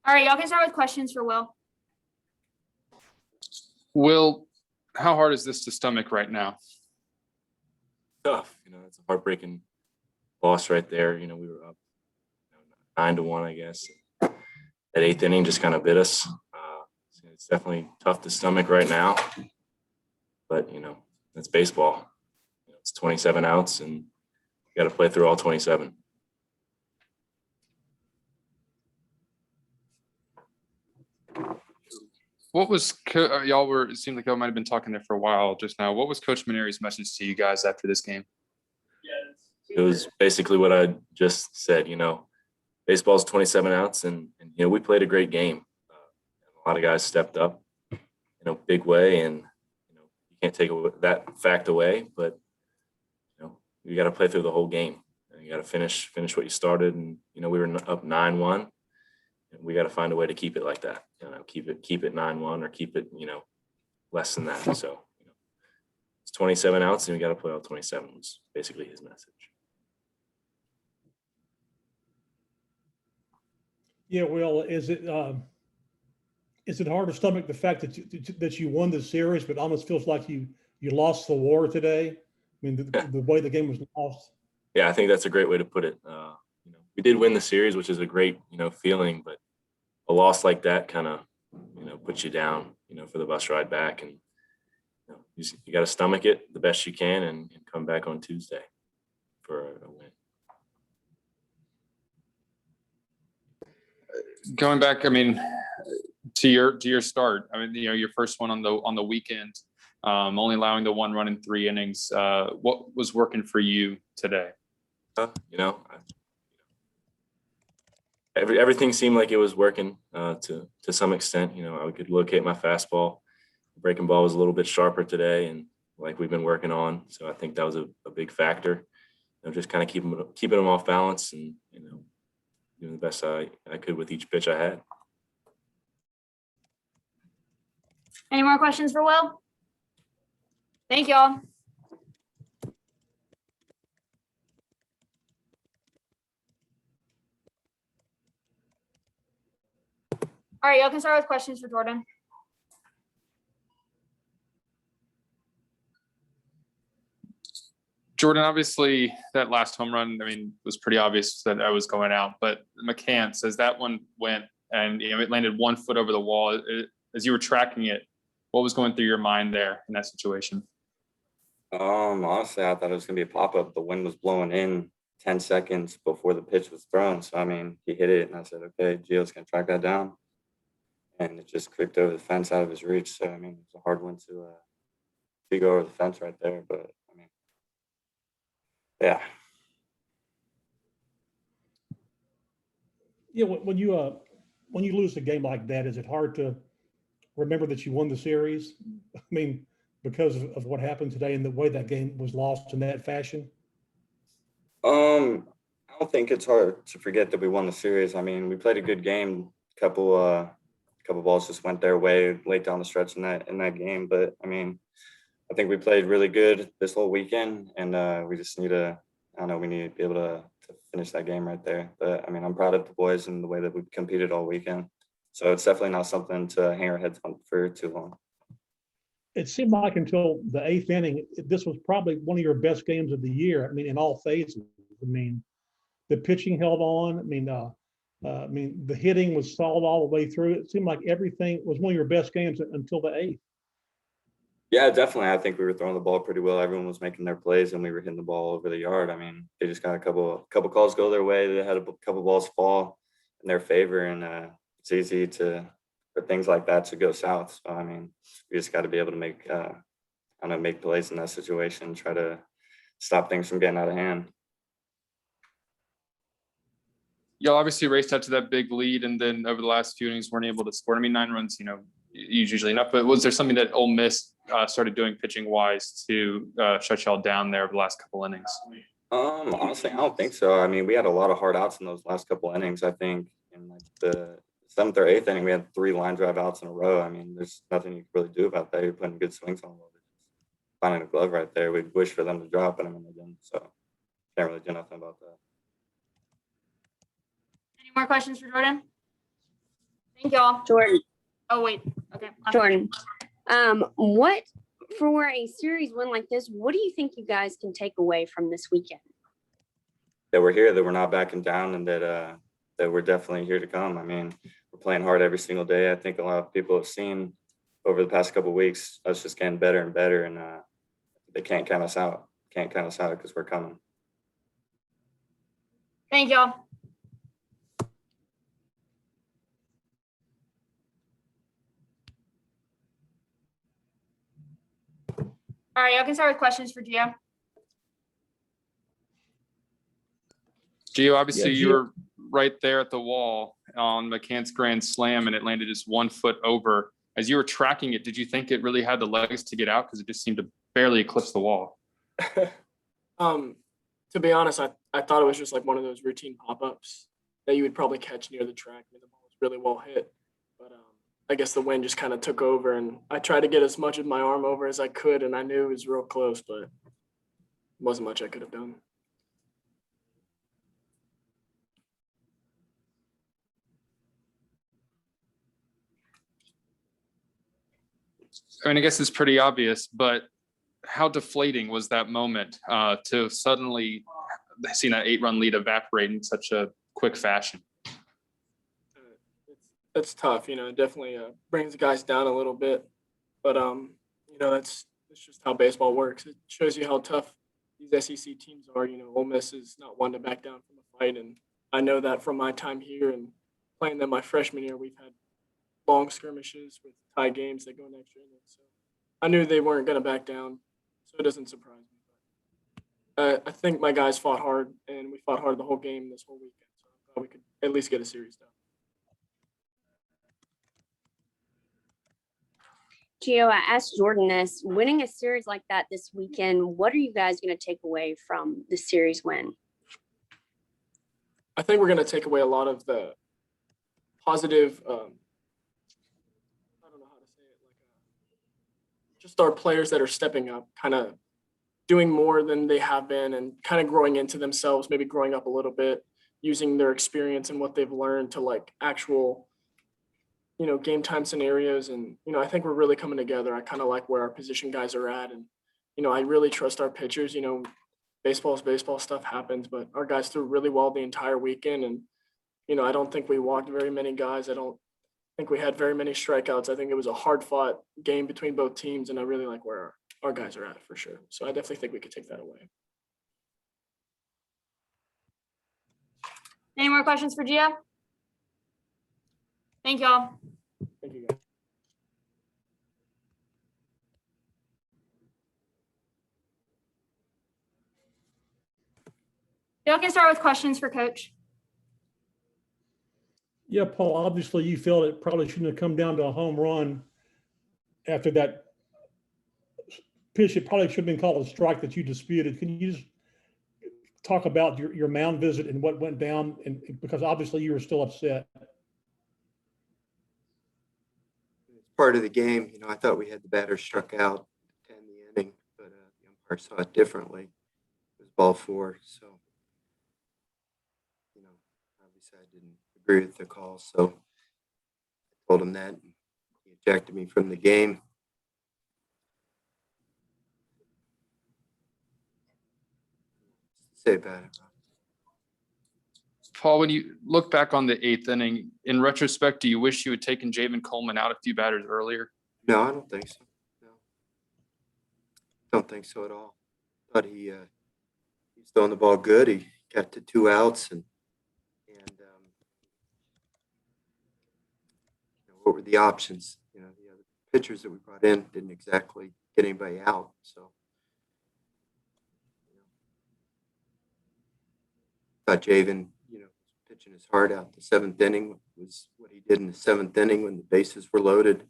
All right, y'all can start with questions for Will. Will, how hard is this to stomach right now? Tough. It's a heartbreaking loss right there. We were up 9-1, I guess. That eighth inning just kind of bit us. So it's definitely tough to stomach right now. But, it's baseball. It's 27 outs, and you got to play through all 27. What was y'all were? It seemed like y'all might have been talking there for a while just now. What was Coach Mainieri's message to you guys after this game? It was basically what I just said. Baseball's 27 outs, and we played a great game. A lot of guys stepped up in a big way, and you can't take that fact away. But you got to play through the whole game. You got to finish what you started, and we were up 9-1. We got to find a way to keep it like that. Keep it 9-1 or keep it less than that. So it's 27 outs, and we got to play all 27. Was basically his message. Yeah, Will, is it hard to stomach the fact that you won the series, but almost feels like you lost the war today? I mean, the way the game was lost. Yeah, I think that's a great way to put it. We did win the series, which is a great feeling, but a loss like that kind of puts you down for the bus ride back, and you got to stomach it the best you can and come back on Tuesday for a win. Going back, to your start. Your first one on the weekend, only allowing the one run in 3 innings. What was working for you today? Everything seemed like it was working to some extent. I could locate my fastball. Breaking ball was a little bit sharper today, and like we've been working on. So I think that was a big factor. Just kind of keeping them off balance and doing the best I could with each pitch I had. Any more questions for Will? Thank y'all. All right, y'all can start with questions for Jordan. Jordan, obviously that last home run, was pretty obvious that I was going out, but McCants, as that one went and it landed 1 foot over the wall, as you were tracking it, what was going through your mind there in that situation? Honestly, I thought it was gonna be a pop-up. The wind was blowing in 10 seconds before the pitch was thrown. So he hit it, and I said, okay, Gio's gonna track that down. And it just creeped over the fence out of his reach. So it's a hard one to go over the fence right there. But yeah. Yeah, when you lose a game like that, is it hard to remember that you won the series? Because of what happened today and the way that game was lost in that fashion? I don't think it's hard to forget that we won the series. We played a good game. Couple balls just went their way late down the stretch in that game. But I think we played really good this whole weekend, and we just need to. We need to be able to finish that game right there. But I'm proud of the boys and the way that we competed all weekend. So it's definitely not something to hang our heads on for too long. It seemed like until the 8th inning, this was probably one of your best games of the year. In all phases. The pitching held on. The hitting was solid all the way through. It seemed like everything was one of your best games until the 8th. Yeah, definitely. I think we were throwing the ball pretty well. Everyone was making their plays, and we were hitting the ball over the yard. They just got a couple calls go their way. They had a couple balls fall in their favor, and it's easy for things like that to go south. So we just got to be able to make plays in that situation, try to stop things from getting out of hand. Y'all obviously raced out to that big lead, and then over the last few innings weren't able to score. 9 runs, usually enough. But was there something that Ole Miss started doing pitching wise to shut y'all down there over the last couple innings? Honestly, I don't think so. We had a lot of hard outs in those last couple innings. I think in the 7th or 8th inning, we had 3 line drive outs in a row. There's nothing you can really do about that. You're putting good swings on it. Finding a glove right there. We'd wish for them to drop it. They didn't. So can't really do nothing about that. Any more questions for Jordan? Thank y'all. Jordan, Oh, wait. Okay. Jordan, what for a series win like this, what do you think you guys can take away from this weekend? That we're here, that we're not backing down, and that we're definitely here to come. I mean, we're playing hard every single day. I think a lot of people have seen over the past couple of weeks us just getting better and better, and they can't count us out. Can't count us out because we're coming. Thank y'all. All right, y'all can start with questions for Gio. Gio, obviously Yeah, you Gio. were right there at the wall on McCann's grand slam, and it landed just 1 foot over. As you were tracking it, did you think it really had the legs to get out? Because it just seemed to barely eclipse the wall. To be honest, I thought it was just like one of those routine pop-ups that you would probably catch near the track. I mean, the ball was really well hit, but I guess the wind just kind of took over, and I tried to get as much of my arm over as I could, and I knew it was real close, but wasn't much I could have done. I mean, I guess it's pretty obvious, but how deflating was that moment to suddenly see that 8-run lead evaporate in such a quick fashion? It's tough, it definitely brings the guys down a little bit, but that's just how baseball works. It shows you how tough these SEC teams are. Ole Miss is not one to back down from a fight, and I know that from my time here and playing them my freshman year. We've had long skirmishes with tie games that go an extra inning, so I knew they weren't going to back down, so it doesn't surprise me. But I think my guys fought hard, and we fought hard the whole game this whole weekend, so I thought we could at least get a series done. Gio, I asked Jordan this, winning a series like that this weekend, what are you guys going to take away from the series win? I think we're going to take away a lot of the positive, I don't know how to say it, just our players that are stepping up, kind of doing more than they have been and kind of growing into themselves, maybe growing up a little bit, using their experience and what they've learned to actual, game time scenarios. And, I think we're really coming together. I kind of like where our position guys are at. And, I really trust our pitchers. Baseball stuff happens, but our guys threw really well the entire weekend. And, I don't think we walked very many guys. I don't think we had very many strikeouts. I think it was a hard fought game between both teams. And I really like where our guys are at for sure. So I definitely think we could take that away. Any more questions for Gio? Thank y'all. Thank you, guys. Y'all can start with questions for Coach. Yeah, Paul, obviously you felt it probably shouldn't have come down to a home run after that pitch. It probably should have been called a strike that you disputed. Can you just talk about your mound visit and what went down? And because obviously you were still upset. It's part of the game. I thought we had the batter struck out to end the inning, but the umpire saw it differently. It was ball 4, so obviously I didn't agree with the call, so I told him that. And he ejected me from the game. Say about it. Paul, when you look back on the 8th inning, in retrospect, do you wish you had taken Javen Coleman out a few batters earlier? No, I don't think so. No, don't think so at all. Thought he's throwing the ball good. He got to 2 outs, and what were the options? The other pitchers that we brought in didn't exactly get anybody out, so. Thought Javen, pitching his heart out. The 7th inning was what he did in the 7th inning when the bases were loaded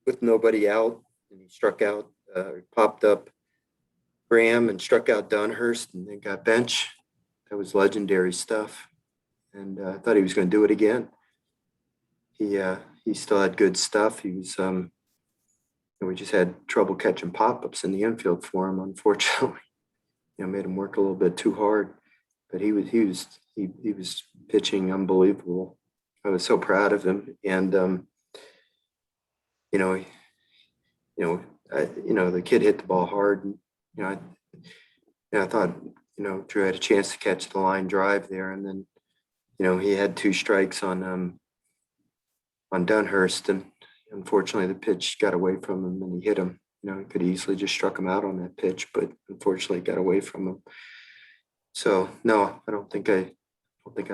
with nobody out, and he struck out, popped up Graham and struck out Dunhurst, and then got bench. That was legendary stuff, and I thought he was going to do it again. He still had good stuff. He was, we just had trouble catching pop-ups in the infield for him, unfortunately. Made him work a little bit too hard. But he was pitching unbelievable. I was so proud of him. And, you know, the kid hit the ball hard. And, I thought, Drew had a chance to catch the line drive there. And then, he had 2 strikes on Dunhurst. And unfortunately, the pitch got away from him and he hit him. He could easily just struck him out on that pitch, but unfortunately it got away from him. So no, I don't think I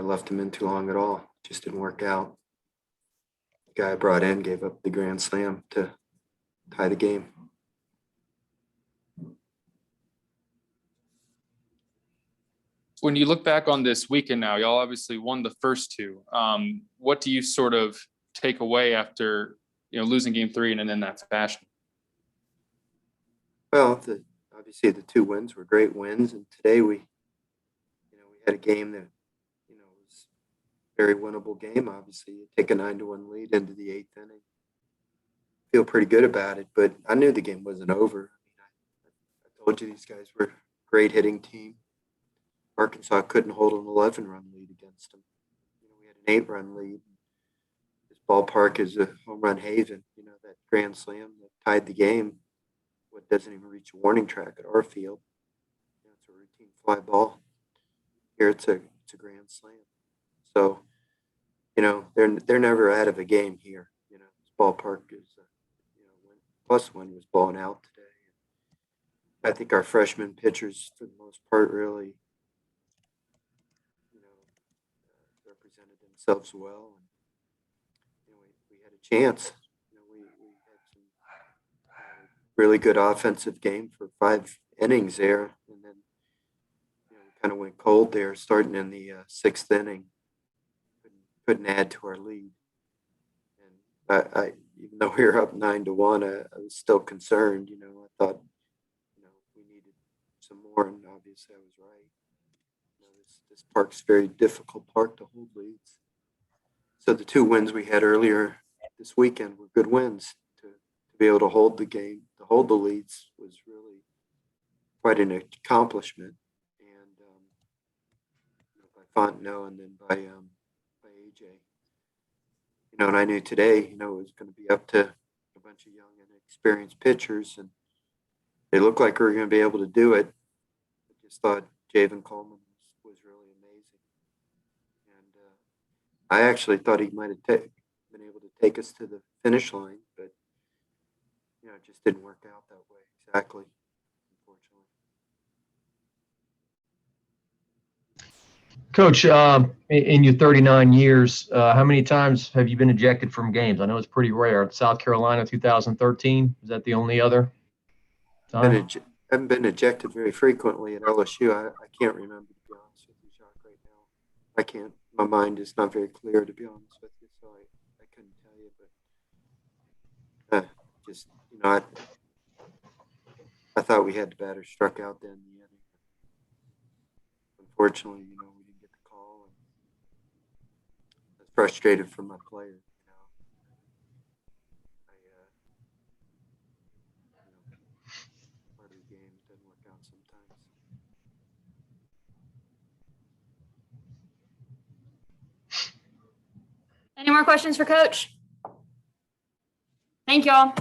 left him in too long at all. Just didn't work out. The guy I brought in gave up the grand slam to tie the game. When you look back on this weekend now, y'all obviously won the first 2. What do you sort of take away after, losing game 3 and in that fashion? Well, obviously the 2 wins were great wins, and today we had a game that was a very winnable game. Obviously, you take a 9-1 lead into the 8th inning. Feel pretty good about it, but I knew the game wasn't over. I told you these guys were a great hitting team. Arkansas couldn't hold an 11-run lead against them. We had an 8-run lead. This ballpark is a home run haven. That grand slam that tied the game. What doesn't even reach a warning track at our field. It's a routine fly ball. Here it's a grand slam. So, they're never out of a game here. This ballpark is, +1 was blown out today. I think our freshman pitchers, for the most part, really, represented themselves well. And we had a chance. We had some really good offensive game for 5 innings there, and then we kind of went cold there, starting in the 6th inning. Couldn't add to our lead, and I even though we were up 9-1, I was still concerned. I thought we needed some more, and obviously I was right. This park's a very difficult park to hold leads. So the 2 wins we had earlier this weekend were good wins. To be able to hold the game, to hold the leads was really quite an accomplishment. And by Fontenot and then by AJ. And I knew today, it was going to be up to a bunch of young and experienced pitchers, and they looked like we were going to be able to do it. I just thought Javen Coleman was really amazing. And I actually thought he might have been able to take us to the finish line, but, it just didn't work out that way exactly, unfortunately. Coach, in your 39 years, how many times have you been ejected from games? I know it's pretty rare. South Carolina, 2013. Is that the only other time? I haven't been ejected very frequently at LSU. I can't remember, to be honest with you, Jacques, right now. I can't. My mind is not very clear, to be honest with you, so I couldn't tell you. But just, I thought we had the batter struck out then in the inning. Unfortunately, we didn't get the call. And I was frustrated for my player. Part of the game doesn't work out sometimes. Any more questions for Coach? Thank y'all.